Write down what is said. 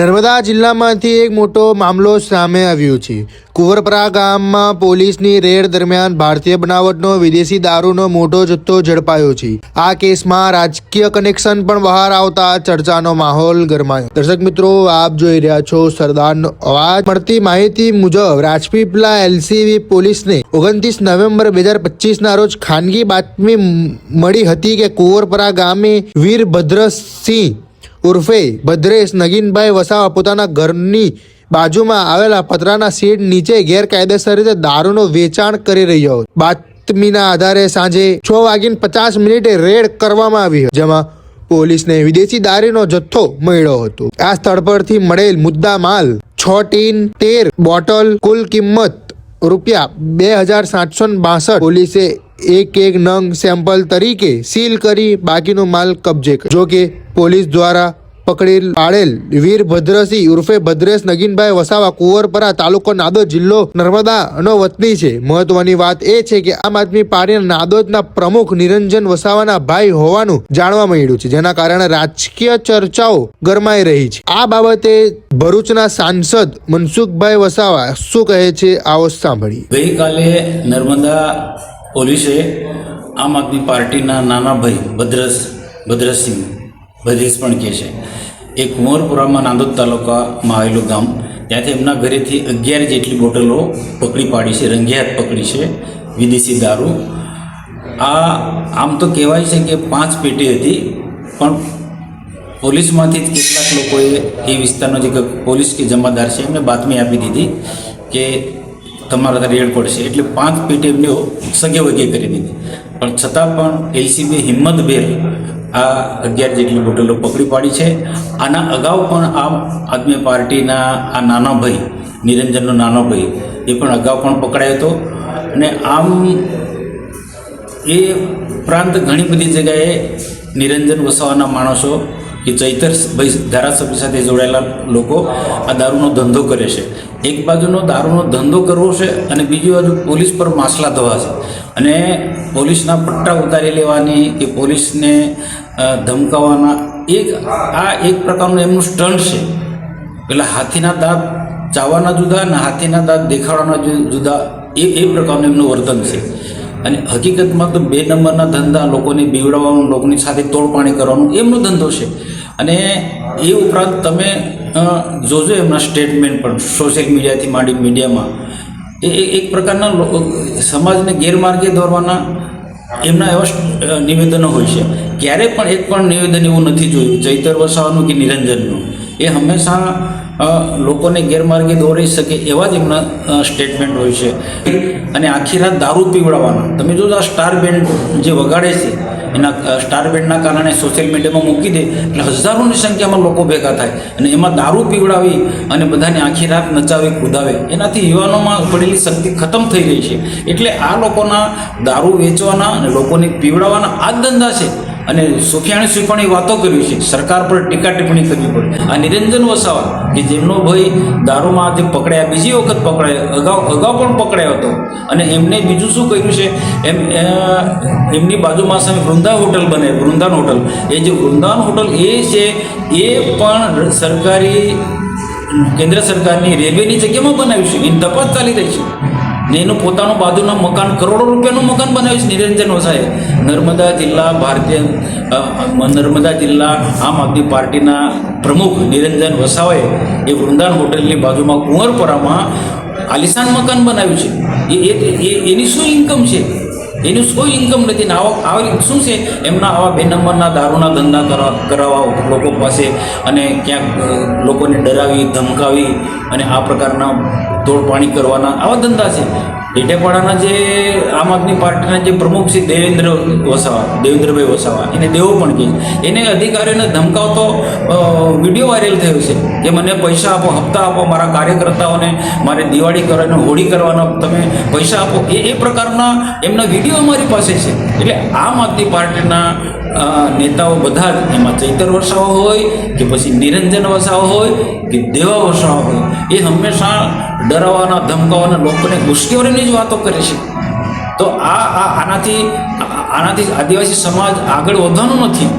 નર્મદા જિલ્લામાંથી એક મોટો મામલો સામે આવ્યો છે। કુંવરપરા ગામમાં પોલીસની રેડ દરમિયાન ભારતીય બનાવટનો વિદેશી દારૂનો મોટો જથ્થો ઝડપાયો છે। આ કેસમાં રાજકીય કનેક્શન પણ બહાર આવતા ચર્ચાનો માહોલ ગરમાયો। દર્શક મિત્રો, આપ જોઈ રહ્યા છો સરદારનો અવાજ। મળતી માહિતી મુજબ રાજપીપળા એલસીબી પોલીસને 29 નવેમ્બર 2025ના રોજ ખાનગી બાતમી મળી હતી કે કુંવરપરા ગામે વીરભદ્રસિંહ ઉર્ફે ભદ્રેશ નગીનભાઈ વસાવા પોતાના ઘરની બાજુમાં આવેલા પતરાના શેડ નીચે ગેરકાયદેસર રીતે દારૂનું વેચાણ કરી રહ્યો હતો। બાતમીના આધારે સાંજે 6:50 રેડ કરવામાં આવી, જેમાં પોલીસને વિદેશી દારૂનો જથ્થો મળ્યો હતો। આ સ્થળ પરથી મળેલ મુદ્દા માલ 6 ટીન 13 બોટલ, કુલ કિંમત ₹2762। પોલીસે એક નંગ સેમ્પલ તરીકે સીલ કરી બાકીનો માલ કબજે કર્યો। જો કે પોલીસ દ્વારા પકડી પાડેલ વીરભદ્રસિંહ ઉર્ફે ભદ્રેશ નગીનભાઈ વસાવા કુંવરપરા તાલુકો નાદોદ જિલ્લો નર્મદાનો વતની છે। મહત્વની વાત એ છે કે આમ આદમી પાર્ટીના નાદોદના પ્રમુખ નિરંજન વસાવાના ભાઈ હોવાનું જાણવા મળ્યું છે, જેના કારણે રાજકીય ચર્ચાઓ ગરમાઈ રહી છે। આ બાબતે ભરૂચના સાંસદ મનસુખભાઈ વસાવા શું કહે છે, આવો સાંભળીએ। ગઈકાલે નર્મદા પોલીસે આમ આદમી પાર્ટીના નાના ભાઈ ભદ્રેશ પણ કહે છે એ કુંવરપુરામાં નાંદોદ તાલુકામાં આવેલું ગામ, ત્યાંથી એમના ઘરેથી 11 જેટલી બોટલો પકડી પાડી છે, રંગે હાથ પકડી છે વિદેશી દારૂ। આમ તો કહેવાય છે કે 5 પેટી હતી, પણ પોલીસમાંથી જ કેટલાક લોકોએ એ વિસ્તારનો જે પોલીસ કે જમાદાર છે એમને બાતમી આપી દીધી કે તમારા રેડ પડશે, એટલે 5 પેટી એમને સગે વગે કરી દીધી। પણ છતાં પણ એલસીબી હિંમતભેર આ 11 જેટલી બોટલો પકડી પાડી છે। આના અગાઉ પણ આમ આદમી પાર્ટીના આ નાનો ભાઈ, નિરંજનનો નાનો ભાઈ, એ પણ અગાઉ પણ પકડાયો હતો। અને આમ એ ઉપરાંત ઘણી બધી જગ્યાએ નિરંજન વસાવાના માણસો કે ચૈતરભાઈ ધારાસભ્ય સાથે જોડાયેલા લોકો આ દારૂનો ધંધો કરે છે। એક બાજુનો દારૂનો ધંધો કરવો છે અને બીજી બાજુ પોલીસ પર માસલા ધોવા છે અને પોલીસના પટ્ટા ઉતારી લેવાની કે પોલીસને ધમકાવવાના એક પ્રકારનું એમનું સ્ટન્ટ છે। પેલા હાથીના દાંત ચાવવાના જુદા અને હાથીના દાંત દેખાડવાના જુદા, એ પ્રકારનું એમનું વર્તન છે। અને હકીકતમાં તો 2 નંબરના ધંધા, લોકોને બીવડાવવાનું, લોકોની સાથે તોડપાણી કરવાનું એમનો ધંધો છે। અને એ ઉપરાંત તમે જોજો એમના સ્ટેટમેન્ટ પણ સોશિયલ મીડિયાથી માંડી મીડિયામાં એક પ્રકારના સમાજને ગેરમાર્ગે દોરવાના એમના એવા નિવેદનો હોય છે। ક્યારે પણ એક પણ નિવેદન એવું નથી જોયું ચૈતર વસાવાનું કે નિરંજનનું, એ હંમેશા લોકોને ગેરમાર્ગે દોરી શકે એવા જ એમના સ્ટેટમેન્ટ હોય છે। અને આખી રાત દારૂ પીવડાવવાના, તમે જો આ સ્ટાર બેન્ડ જે વગાડે છે એના સ્ટાર બેન્ડના કારણે સોશિયલ મીડિયામાં મૂકી દે એટલે હજારોની સંખ્યામાં લોકો ભેગા થાય અને એમાં દારૂ પીવડાવી અને બધાને આખી રાત નચાવે કૂદાવે, એનાથી યુવાનોમાં પડેલી શક્તિ ખતમ થઈ રહી છે। એટલે આ લોકોના દારૂ વેચવાના અને લોકોને પીવડાવવાના આ જ ધંધા છે। અને સુફિયાણી વાતો કરવી છે, સરકાર પર ટીકા ટિપ્પણી કરવી પડે। આ નિરંજન વસાવા કે જેમનો ભાઈ દારૂમાં જે પકડાયા, બીજી વખત પકડાયો, અગાઉ પણ પકડાયો હતો, અને એમને બીજું શું કર્યું છે, એમની બાજુમાં સામે વૃંદાવન હોટલ બને, વૃંદાવન હોટલ, એ જે વૃંદાવન હોટલ એ છે એ પણ કેન્દ્ર સરકારની રેલવેની જગ્યામાં બનાવ્યું છે, એની તપાસ ચાલી રહી છે। ને એનું પોતાનું બાજુના મકાન, કરોડો રૂપિયાનું મકાન બનાવ્યું છે નિરંજન વસાવાએ। નર્મદા જિલ્લા આમ આદમી પાર્ટીના પ્રમુખ નિરંજન વસાવાએ એ વૃંદાવન હોટલની બાજુમાં કુંવરપરામાં આલિશાન મકાન બનાવ્યું છે। એની શું ઇન્કમ છે? એનું કોઈ ઇન્કમ નથી ને આવી શું છે એમના આવા 2 નંબરના દારૂના ધંધા કરાવવા લોકો પાસે, અને ક્યાંક લોકોને ડરાવી ધમકાવી અને આ પ્રકારના તોડપાણી કરવાના આવા ધંધા છે। ડેટેપાડાના જે આમ આદમી પાર્ટીના જે પ્રમુખ છે દેવેન્દ્રભાઈ વસાવા, એને દેવો પણ કહે, એને અધિકારીઓને ધમકાવતો વિડીયો વાયરલ થયો છે કે મને પૈસા આપો, હપ્તા આપો, મારા કાર્યકર્તાઓને મારે દિવાળી કરવાનો, હોળી કરવાનો તમે પૈસા આપો, એ પ્રકારના એમના વિડીયો અમારી પાસે છે। એટલે આમ આદમી પાર્ટીના નેતાઓ બધા જ, એમાં ચૈતર વસાવા હોય કે પછી નિરંજન વસાવા હોય કે દેવા વસાવા હોય, એ હંમેશા ડરાવવાના, ધમકાવવાના, લોકોને ઉશ્કેરવાની જ વાતો કરે છે। તો આનાથી આદિવાસી સમાજ આગળ વધવાનો નથી।